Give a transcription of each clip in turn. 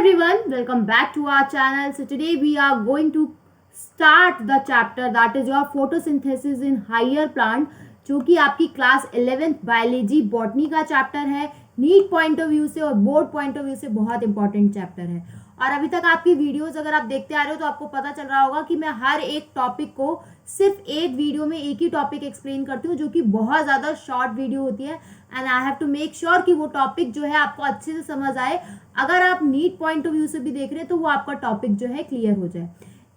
everyone, welcome back to our channel. So today we are going to start the chapter that is your photosynthesis in higher plant, जो कि आपकी class 11th biology botany का chapter है. NEET point of view से और board point of view से बहुत important chapter है. और अभी तक आपकी वीडियोस अगर आप देखते आ रहे हो तो आपको पता चल रहा होगा कि मैं हर एक टॉपिक को सिर्फ एक वीडियो में एक ही टॉपिक एक्सप्लेन करती हूँ, जो कि बहुत ज़्यादा शॉर्ट वीडियो होती है. And I have to make sure कि वो टॉपिक जो है आपको अच्छे से समझ आए. अगर आप नीट पॉइंट ऑफ व्यू से भी देख रहे हैं तो वो आपका टॉपिक जो है क्लियर हो जाए.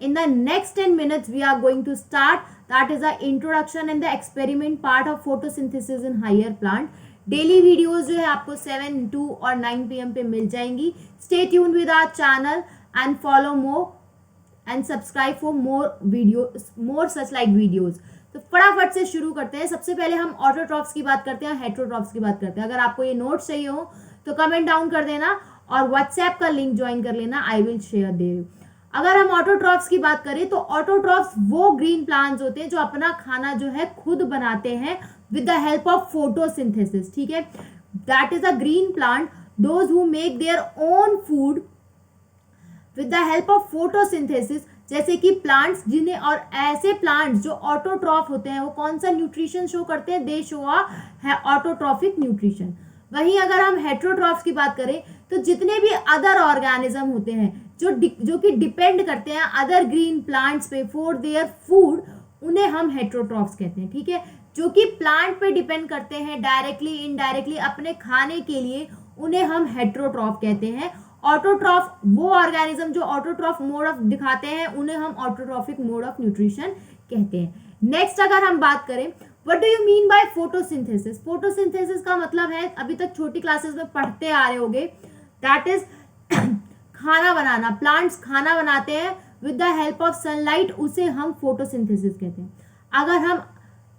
In the next 10 minutes, we are going to start. That is the introduction and the experiment part of photosynthesis in higher plant. Daily videos जो है आपको 7, 2 और 9 PM पे मिल जाएंगी. Stay tuned with our channel and follow more and subscribe for more such like videos. तो फटाफट से शुरू करते हैं. सबसे पहले हम ऑटोट्रॉफ्स की बात करते हैं, हेट्रोट्रॉफ्स की बात करते हैं. अगर आपको ये नोट्स चाहिए हो तो कमेंट डाउन कर देना और व्हाट्सएप का लिंक ज्वाइन कर लेना. I will share their. अगर हम ऑटोट्रॉफ्स की बात करें तो ऑटोट्रॉफ्स वो ग्रीन प्लांट्स होते हैं जो अपना खाना जो है खुद बनाते हैं with the help of photosynthesis. ठीक है, that is a green plant those who make their own food with the help of photosynthesis. जैसे कि प्लांट्स जिन्हें, और ऐसे प्लांट्स जो ऑटोट्रॉफ होते हैं वो कौन सा न्यूट्रिशन शो करते हैं? दे शो अ ऑटोट्रॉफिक न्यूट्रिशन. वहीं अगर हम हेट्रोट्रॉफ्स की बात करें तो जितने भी अदर ऑर्गेनिज्म होते हैं जो कि डिपेंड करते हैं अदर ग्रीन प्लांट्स पे फॉर देयर फूड, उन्हें हम हेट्रोट्रॉफ्स कहते हैं. ठीक है, जो कि प्लांट पे डिपेंड करते हैं डायरेक्टली इनडायरेक्टली अपने खाने के लिए, उन्हें हम हेट्रोट्रॉफ कहते हैं. ऑटोट्रॉफ वो ऑर्गेनिज्म जो ऑटोट्रॉफ मोड ऑफ दिखाते हैं, उन्हें हम ऑटोट्रॉफिक मोड ऑफ न्यूट्रिशन कहते हैं. नेक्स्ट अगर हम बात करें, what do you mean by photosynthesis? Photosynthesis का मतलब है, अभी तक छोटी क्लासेस में पढ़ते आ रहे होंगे, दैट इज खाना बनाना. प्लांट्स खाना बनाते हैं with the help of sunlight, उसे हम फोटोसिंथेसिस कहते हैं. अगर हम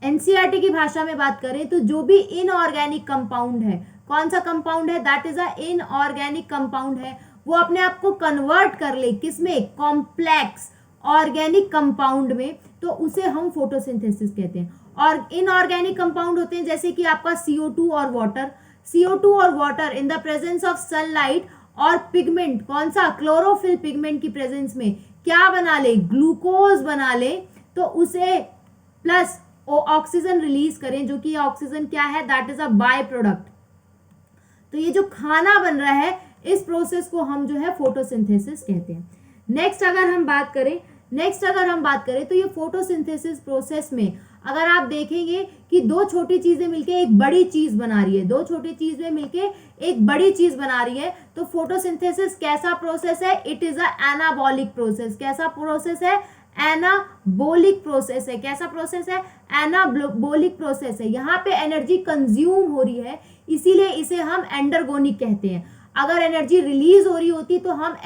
एनसीईआरटी की भाषा में बात करें तो जो भी इनऑर्गेनिक कंपाउंड है, कौन सा कंपाउंड है? That is a inorganic compound है. वो अपने आप को कन्वर्ट कर ले किसमें? कॉम्प्लेक्स ऑर्गेनिक कंपाउंड में, तो उसे हम फोटोसिंथेसिस कहते हैं. और इनऑर्गेनिक कंपाउंड होते हैं जैसे कि आपका CO2 और वाटर. CO2 और water in the presence of sunlight और पिगमेंट, कौन सा? क्लोरोफिल पिगमेंट की प्रेजेंस में क्या बना ले? ग्लूकोज बना ले. तो उसे प्लस ऑक्सीजन रिलीज करें, जो कि ऑक्सीजन क्या है? That is a by product. तो ये जो खाना बन रहा है, इस प्रोसेस को हम जो है फोटोसिंथेसिस कहते हैं. नेक्स्ट अगर हम बात करें तो ये फोटोसिंथेसिस प्रोसेस में अगर आप देखेंगे कि दो छोटी चीजें मिलके एक बड़ी चीज बना रही है, दो छोटी चीजें मिलके एक बड़ी चीज बना रही है. तो फोटोसिंथेसिस कैसा प्रोसेस है? It is a anabolic process. कैसा प्रोसेस है? एनाबॉलिक प्रोसेस है. कैसा प्रोसेस है? एनाबॉलिक प्रोसेस है. यहाँ पे एनर्जी कंज्यूम हो रही है, इसीलिए इसे हम एंडरगोनिक कहते हैं. अगर एनर्जी रिलीज हो रही होती तो हम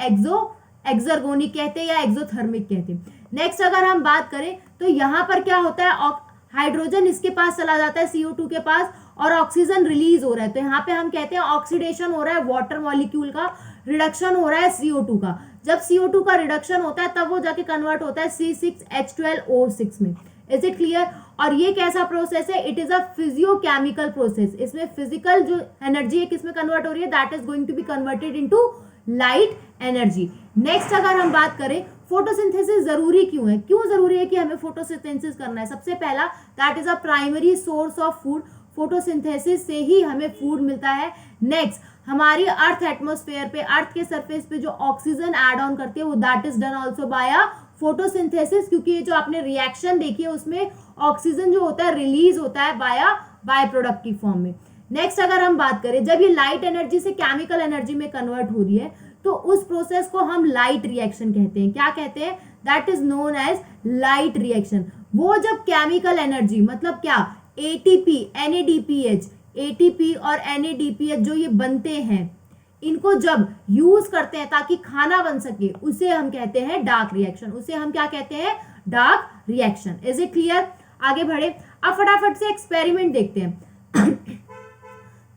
एक्सर्गोनिक कहते हैं या एक्सोथर्मिक कहते हैं. नेक्स्ट अगर हम बात करें तो यहाँ पर क्या होता है? हाइड्रोजन इसके पास चला जाता है CO2 के पास और ऑक्सीजन रिलीज हो रहा है. तो यहाँ पे हम कहते हैं ऑक्सीडेशन हो रहा है वाटर मॉलिक्यूल का, रिडक्शन हो रहा है CO2 का. जब CO2 का रिडक्शन होता है तब वो जाके कन्वर्ट होता है C6H12O6 में. Is it clear? और ये कैसा प्रोसेस है? It is a physiochemical process. इसमें फिजिकल जो एनर्जी है किसमें कन्वर्ट हो रही है? That is going to be converted into light energy. Next अगर हम बात करें फोटोसिंथेसिस जरूरी क्यों है? क्यों जरूरी है कि हमें फोटोसिंथेसिस करना है? सबसे पहला, that is a primary source of food. Photosynthesis से ही हमें फूड मिलता है. नेक्स्ट, हमारी अर्थ एटमॉस्फेयर पे, अर्थ के सरफेस पे जो ऑक्सीजन ऐड ऑन करती है वो that is done also by a photosynthesis, क्योंकि ये जो आपने रिएक्शन देखी है उसमें ऑक्सीजन जो होता है रिलीज होता है बाय प्रोडक्ट की फॉर्म में. नेक्स्ट अगर हम बात करें, जब ये लाइट एनर्जी से केमिकल एनर्जी में कन्वर्ट हो रही है तो उस प्रोसेस को हम लाइट रिएक्शन कहते हैं. क्या कहते हैं? That is known as light reaction. वो जब केमिकल एनर्जी, मतलब क्या? ATP, NADPH, ATP और NADPH जो ये बनते हैं, इनको जब यूज करते हैं ताकि खाना बन सके, उसे हम कहते हैं डार्क रिएक्शन. उसे हम क्या कहते हैं? Dark reaction. Is it clear? आगे बढ़े. अब फटाफट से एक्सपेरिमेंट देखते हैं.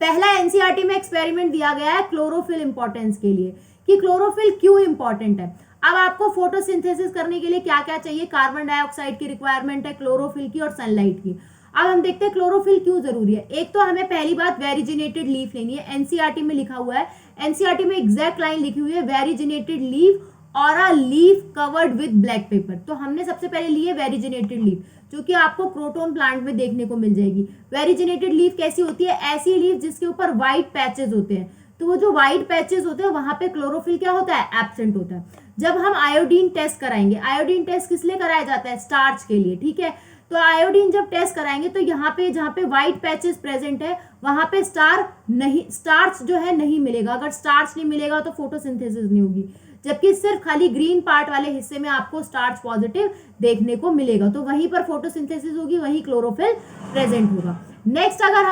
पहला एनसीईआरटी में एक्सपेरिमेंट दिया गया है क्लोरोफिल इंपॉर्टेंस के लिए, कि क्लोरोफिल क्यों इंपॉर्टेंट है. अब आपको फोटोसिंथेसिस करने के लिए क्या क्या चाहिए? कार्बन डाइऑक्साइड की रिक्वायरमेंट है, क्लोरोफिल की और सनलाइट की. अब हम देखते हैं क्लोरोफिल क्यों जरूरी है. एक तो हमें पहली बात वेरिजिनेटेड लीफ लेनी है. एनसीईआरटी में लिखा हुआ है एनसीईआरटी में एग्जैक्ट लाइन लिखी हुई है, वेरिजिनेटेड लीफ और a leaf covered with black pepper. तो हमने सबसे पहले ली है वेरिजिनेटेड लीफ, जो कि आपको क्रोटोन प्लांट में देखने को मिल जाएगी। वेरिजिनेटेड लीफ कैसी होती है? ऐसी लीफ जिसके ऊपर व्हाइट पैचेस होते हैं। तो वो जो व्हाइट पैचेस होते हैं वहां पे क्लोरोफिल क्या होता है? एब्सेंट होता है। जब हम आयोडीन टेस्ट कराएंगे, आयोडीन टेस्ट किस लिए कराया जाता है? स्टार्च के लिए, ठीक है। तो आयोडीन जब टेस्ट कराएंगे तो यहाँ पे जहाँ पे व्हाइट पैचेस प्रेजेंट है वहां पे स्टार्च जो है नहीं मिलेगा। अगर स्टार्च नहीं मिलेगा तो फोटोसिंथेसिस नहीं होगी, जबकि सिर्फ खाली ग्रीन पार्ट वाले हिस्से में आपको स्टार्च पॉजिटिव देखने को मिलेगा। तो वहीं पर फोटोसिंथेसिस होगी, वहीं क्लोरोफिल प्रेजेंट होगा। नेक्स्ट अगर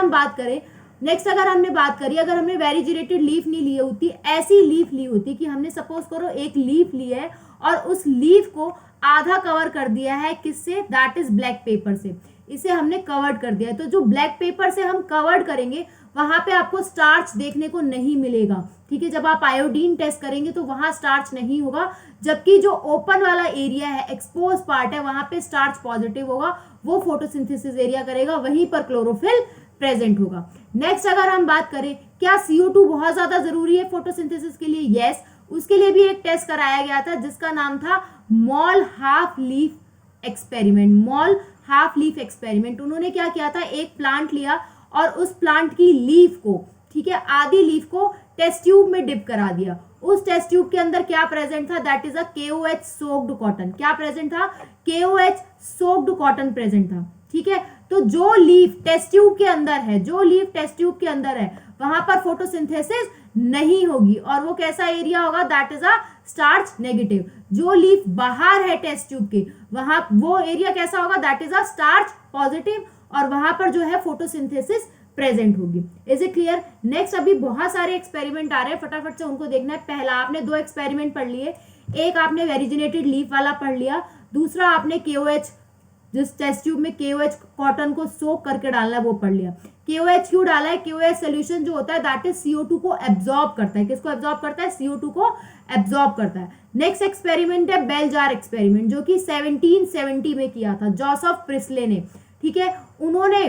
हमने बात करी, अगर हमने वेरिजिनेटेड लीफ नहीं ली होती, ऐसी लीफ ली होती कि हमने सपोज करो एक लीफ ली है और उस लीफ को आधा कवर कर दिया है, किससे? दैट इज ब्लैक पेपर से। इसे हमने कवर्ड कर दिया है। तो जो ब्लैक पेपर से हम कवर्ड करेंगे वहां पे आपको स्टार्च देखने को नहीं मिलेगा, ठीक है। जब आप आयोडीन टेस्ट करेंगे तो वहां स्टार्च नहीं होगा, जबकि जो ओपन वाला एरिया है, एक्सपोज पार्ट है, वहां पे स्टार्च पॉजिटिव होगा, वो फोटोसिंथेसिस एरिया करेगा, वहीं पर क्लोरोफिल प्रेजेंट होगा। नेक्स्ट अगर हम बात करें, क्या CO2 बहुत ज्यादा जरूरी है फोटोसिंथेसिस के लिए? यस, उसके लिए भी एक टेस्ट कराया गया था जिसका नाम था mall half leaf experiment. Mall half leaf experiment. उन्होंने क्या किया था? एक प्लांट लिया और उस प्लांट की लीफ को, ठीक है, आधी लीफ को टेस्ट ट्यूब में डिप करा दिया। उस टेस्ट ट्यूब के अंदर क्या प्रेजेंट था? That is a KOH soaked cotton. क्या प्रेजेंट था? KOH सोक्ड कॉटन प्रेजेंट था, ठीक है। तो जो लीफ टेस्ट ट्यूब के अंदर है वहां पर फोटोसिंथेसिस नहीं होगी, और वो कैसा एरिया होगा? That is a starch negative. जो लीफ बाहर है टेस्ट ट्यूब के, वहां वो एरिया कैसा होगा? That is a starch positive, और वहां पर जो है फोटोसिंथेसिस प्रेजेंट होगी। Is it clear? नेक्स्ट अभी बहुत सारे एक्सपेरिमेंट आ रहे हैं, फटाफट से उनको देखना है। पहला आपने 2 एक्सपेरिमेंट पढ़ लिए, एक आपने वेरिजिनेटेड लीफ वाला पढ़ लिया, दूसरा आपने KOH, जिस टेस्ट ट्यूब में KOH कॉटन को सोक करके डालना है वो पढ़ लिया। KOH क्यों डाला है? KOH सोल्यूशन जो होता है दैट इज CO2 को एब्जॉर्ब करता है। किसको एब्जॉर्ब करता है? CO2 को एब्जॉर्ब करता है। नेक्स्ट एक्सपेरिमेंट है बेल जार एक्सपेरिमेंट, जो कि 1770 में किया था जोसेफ प्रिस्ले ने, ठीक है। उन्होंने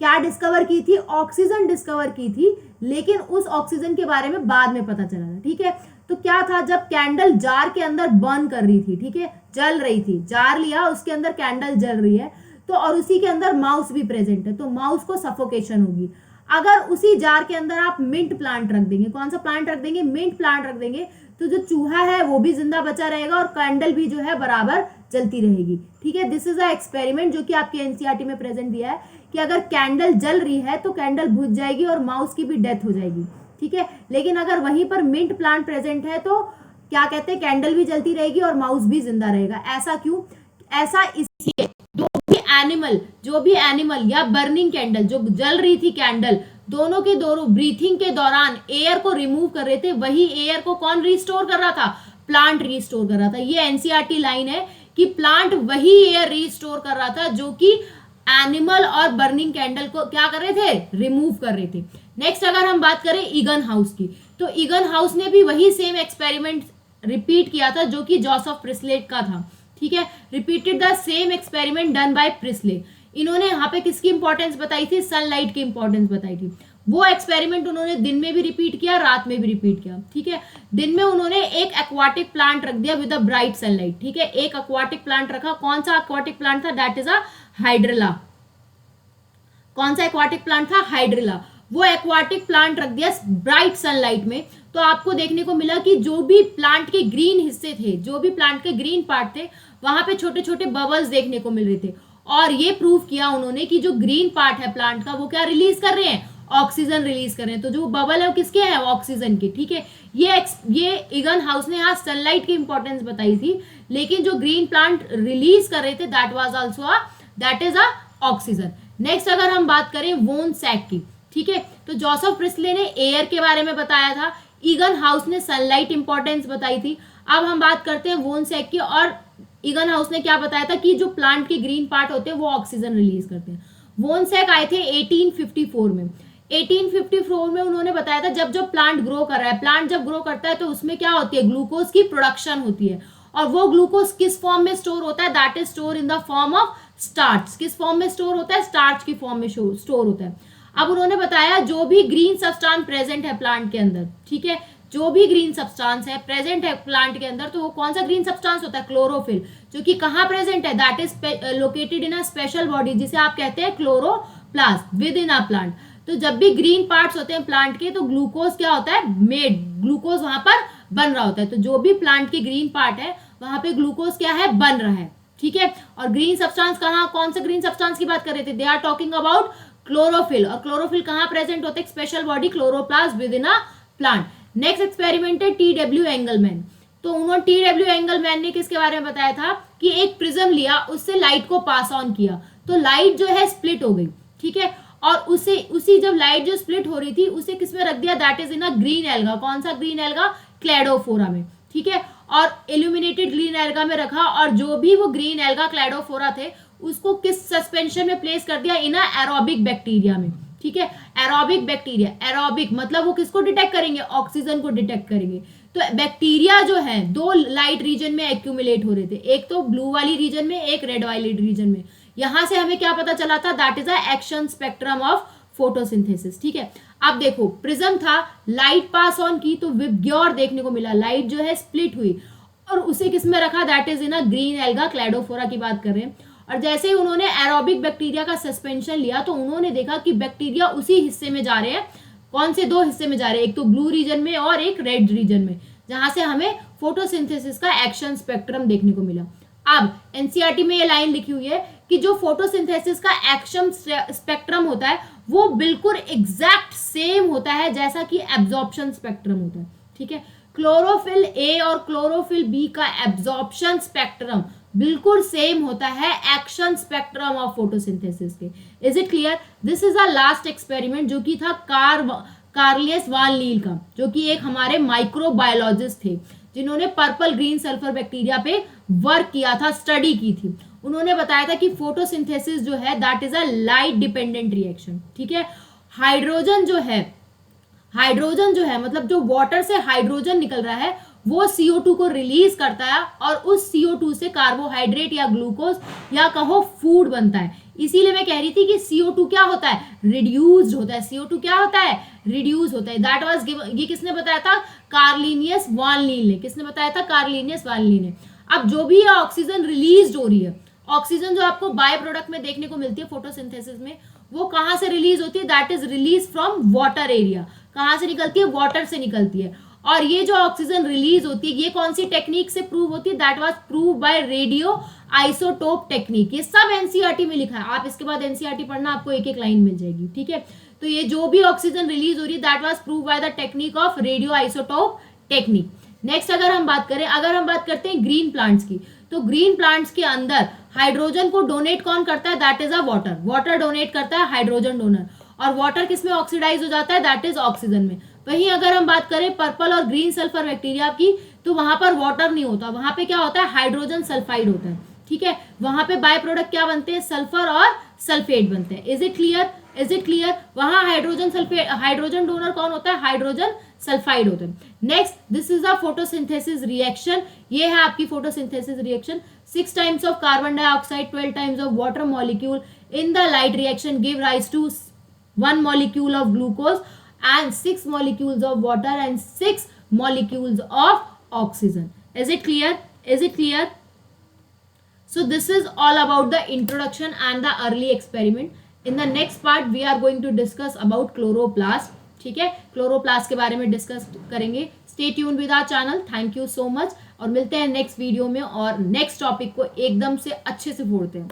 क्या डिस्कवर की थी? ऑक्सीजन डिस्कवर की थी, लेकिन उस ऑक्सीजन के बारे में बाद में पता चला था, ठीक है। तो क्या था? जब कैंडल जार के अंदर बर्न कर रही थी, ठीक है, जल रही थी, जार लिया, उसके अंदर कैंडल जल रही है, तो और उसी के अंदर माउस भी प्रेजेंट है, तो माउस को सफोकेशन होगी। अगर उसी जार के अंदर आप मिंट प्लांट रख देंगे, कौन सा प्लांट रख देंगे? मिंट प्लांट रख देंगे, तो जो चूहा है वो भी जिंदा बचा रहेगा और कैंडल भी जो है बराबर जलती रहेगी, ठीक है। दिस इज अ एक्सपेरिमेंट जो कि आपके एनसीईआरटी में प्रेजेंट दिया है कि अगर कैंडल जल रही है तो कैंडल बुझ जाएगी और माउस की भी डेथ हो जाएगी, ठीक है। लेकिन अगर वहीं पर मिंट प्लांट प्रेजेंट है तो क्या कहते हैं? कैंडल भी जलती रहेगी और माउस भी जिंदा रहेगा। ऐसा क्यों? ऐसा इसलिए जो भी एनिमल या बर्निंग कैंडल, जो जल रही थी कैंडल, दोनों के ब्रीथिंग के दौरान एयर को रिमूव कर रहे थे, वही एयर को कौन रिस्टोर कर रहा था? प्लांट रिस्टोर कर रहा था। ये एनसीईआरटी लाइन है कि प्लांट वही एयर रिस्टोर कर रहा था जो कि एनिमल और बर्निंग कैंडल को क्या कर रहे थे? रिमूव कर रहे थे। नेक्स्ट अगर हम बात करें ईगन हाउस की, तो ईगन हाउस ने भी वही सेम एक्सपेरिमेंट रिपीट किया था जो कि जोसेफ प्रिस्ले का था, ठीक है। Repeated the same experiment done by Presley. इन्होंने यहाँ पे किसकी इंपॉर्टेंस बताई थी? सनलाइट की इंपॉर्टेंस बताई थी। वो एक्सपेरिमेंट उन्होंने दिन में भी रिपीट किया, रात में भी रिपीट किया, ठीक है। दिन में उन्होंने एक एक्वाटिक प्लांट रख दिया विद अ ब्राइट सनलाइट, ठीक है। एक एक्वाटिक प्लांट रखा, कौन सा एक्वाटिक प्लांट था? That is a hydrilla. कौन सा एक्वाटिक प्लांट था? हाइड्रिला। वो एक्वाटिक प्लांट रख दिया ब्राइट सनलाइट में, तो आपको देखने को मिला कि जो भी प्लांट के ग्रीन हिस्से थे, जो भी प्लांट के ग्रीन पार्ट थे, वहां पे छोटे छोटे बबल्स देखने को मिल रहे थे। और ये प्रूव किया उन्होंने कि जो ग्रीन पार्ट है प्लांट का, वो क्या रिलीज कर रहे हैं? ऑक्सीजन रिलीज कर रहे हैं। तो जो बबल है वो किसके हैं? ऑक्सीजन के, ठीक है। ये ईगन हाउस ने यहाँ सनलाइट की इंपॉर्टेंस बताई थी, लेकिन जो ग्रीन प्लांट रिलीज कर रहे थे that is a oxygen. Next अगर हम बात करें वोन सैक की, ठीक है, तो जोसेफ प्रिस्ले ने एयर के बारे में बताया था, ईगन हाउस ने सनलाइट इंपॉर्टेंस बताई थी। अब हम बात करते हैं वोन सैक की, और ईगन हाउस ने क्या बताया था कि जो प्लांट के ग्रीन पार्ट होते हैं वो ऑक्सीजन रिलीज करते हैं। वोन सैक आए थे 1854 में। 1854 में उन्होंने बताया था जब जब प्लांट ग्रो कर रहा है, प्लांट जब ग्रो करता है तो उसमें क्या होती है? ग्लूकोज की प्रोडक्शन होती है, और वो ग्लूकोज किस फॉर्म में स्टोर होता है? That is store in the form of starch. किस फॉर्म में स्टोर होता है? स्टार्च की फॉर्म में स्टोर होता है। अब उन्होंने बताया जो भी ग्रीन सब्सटेंस प्रेजेंट है प्लांट के अंदर, ठीक है, जो भी ग्रीन सब्सटेंस है प्रेजेंट है प्लांट के अंदर, तो वो कौन सा ग्रीन सब्सटेंस होता है, क्लोरोफिल, जो कि कहाँ प्रेजेंट है, that is located in a special body जिसे आप कहते हैं chloroplast within a plant. तो जब भी ग्रीन पार्ट्स होते हैं प्लांट के, तो ग्लूकोज क्या होता है, मेड, ग्लूकोज वहां पर बन रहा होता है। तो जो भी प्लांट के ग्रीन पार्ट है वहां पे ग्लूकोज क्या है, बन रहा है, ठीक है। और ग्रीन सब्सटेंस कहाँ, कौन से ग्रीन सब्सटेंस की बात कर रहे थे, they are talking about chlorophyll. और क्लोरोफिल कहाँ प्रेजेंट होते हैं, special body chloroplast within a plant. Next experiment है टी.डब्ल्यू. एंगलमैन। तो उन्होंने टी.डब्ल्यू. एंगलमैन ने किसके बारे में बताया था कि एक प्रिज्म लिया, उससे लाइट को पास ऑन किया, तो लाइट जो है स्प्लिट हो गई, ठीक है। और उसी जब लाइट जो स्प्लिट हो रही थी उसे किसमें रख दिया, that is in a green alga. कौन सा ग्रीन एल्गा, क्लैडोफोरा में, ठीक है। और इल्यूमिनेटेड ग्रीन एल्गा में रखा, और जो भी वो ग्रीन एल्गा क्लैडोफोरा थे उसको किस सस्पेंशन में प्लेस कर दिया, इन एरोबिक बैक्टीरिया में, ठीक है। एरोबिक बैक्टीरिया, एरोबिक मतलब वो किसको डिटेक्ट करेंगे, ऑक्सीजन को डिटेक्ट करेंगे। तो बैक्टीरिया जो है दो लाइट रीजन में एक्यूमुलेट हो रहे थे, एक तो ब्लू वाली रीजन में, एक रेड वाली रीजन में। यहां से हमें क्या पता चला था, that is a action spectrum of photosynthesis, ठीक है। अब देखो प्रिज्म था, लाइट पास ऑन की तो विबग्योर देखने को मिला, लाइट जो है स्प्लिट हुई, और उसे किसमें रखा, that is in a green alga Cladophora की बात कर रहे हैं। और जैसे ही उन्होंने एरोबिक बैक्टीरिया का सस्पेंशन लिया तो उन्होंने देखा कि बैक्टीरिया उसी हिस्से में जा रहे हैं, कौन से दो हिस्से में जा रहे हैं, एक तो ब्लू रीजन में और एक रेड रीजन में, जहां से हमें फोटोसिंथेसिस का एक्शन स्पेक्ट्रम देखने को मिला। अब एनसीईआरटी में ये लाइन लिखी हुई है कि जो फोटोसिंथेसिस का एक्शन स्पेक्ट्रम होता है वो बिल्कुल एग्जैक्ट सेम होता है जैसा कि एब्जॉर्प्शन स्पेक्ट्रम होता है, ठीक है। क्लोरोफिल ए और क्लोरोफिल बी का एब्जॉर्प्शन स्पेक्ट्रम बिल्कुल सेम होता है एक्शन स्पेक्ट्रम ऑफ फोटोसिंथेसिस के। Is it clear? This is a last experiment जो कि था कार्लियस वान लील का, जो कि एक हमारे माइक्रोबायोलॉजिस्ट थे जिन्होंने पर्पल ग्रीन सल्फर बैक्टीरिया पे वर्क किया था, स्टडी की थी। उन्होंने बताया था कि फोटोसिंथेसिस जो है that is a light dependent reaction, ठीक है। हाइड्रोजन जो है मतलब जो वाटर से हाइड्रोजन निकल रहा है वो CO2 को रिलीज करता है, और उस CO2 से कार्बोहाइड्रेट या ग्लूकोज या कहो फूड बनता है। इसीलिए मैं कह रही थी कि CO2 क्या होता है, रिड्यूस्ड होता है। CO2 क्या होता है, रिड्यूस होता है। दैट वाज ये किसने बताया था, कार्लिनियस वान लील ने। किसने बताया था, कार्लिनियस वान लील ने। अब जो भी ऑक्सीजन रिलीज हो रही है, ऑक्सीजन जो आपको बाय प्रोडक्ट में देखने को मिलती है फोटोसिंथेसिस में, वो कहां से रिलीज होती है, that is release from water area. कहां से निकलती है, वाटर से निकलती है। और ये जो ऑक्सीजन रिलीज होती है ये कौन सी टेक्निक से प्रूव होती है, that was prove by radio isotope technique. ये सब एनसीईआरटी में लिखा है, आप इसके बाद एनसीईआरटी पढ़ना, आपको एक एक लाइन मिल जाएगी, ठीक है। तो ये जो भी ऑक्सीजन रिलीज हो रही है that was prove by the technique of radio isotope technique. Next अगर हम बात करते हैं ग्रीन प्लांट्स की, तो ग्रीन प्लांट्स के अंदर हाइड्रोजन को डोनेट कौन करता है, that is a water donate करता है हाइड्रोजन डोनर। और वाटर किसमें ऑक्सीडाइज हो जाता है, दैट इज ऑक्सीजन में। वहीं अगर हम बात करें पर्पल और ग्रीन सल्फर बैक्टीरिया की, तो वहां पर वाटर नहीं होता, वहां पे क्या होता है, हाइड्रोजन सल्फाइड होता है, ठीक है। वहां पे बाय प्रोडक्ट क्या बनते हैं, सल्फर और सल्फेट बनते हैं। Is it clear? वहां हाइड्रोजन डोनर कौन होता है, हाइड्रोजन सल्फाइड होता है। Next, this is a photosynthesis reaction. ये है आपकी photosynthesis reaction. 6 times of carbon dioxide, 12 times of water molecule in the light reaction give rise to 1 molecule of glucose and 6 molecules of water and 6 molecules of oxygen. Is it clear? So this is all about the introduction and the early experiment. In the next part we are going to discuss about chloroplast. ठीक है, chloroplast के बारे में discuss करेंगे। Stay tune with our channel. Thank you so much, और मिलते हैं next video में, और नेक्स्ट टॉपिक को एकदम से अच्छे से फोड़ते हैं।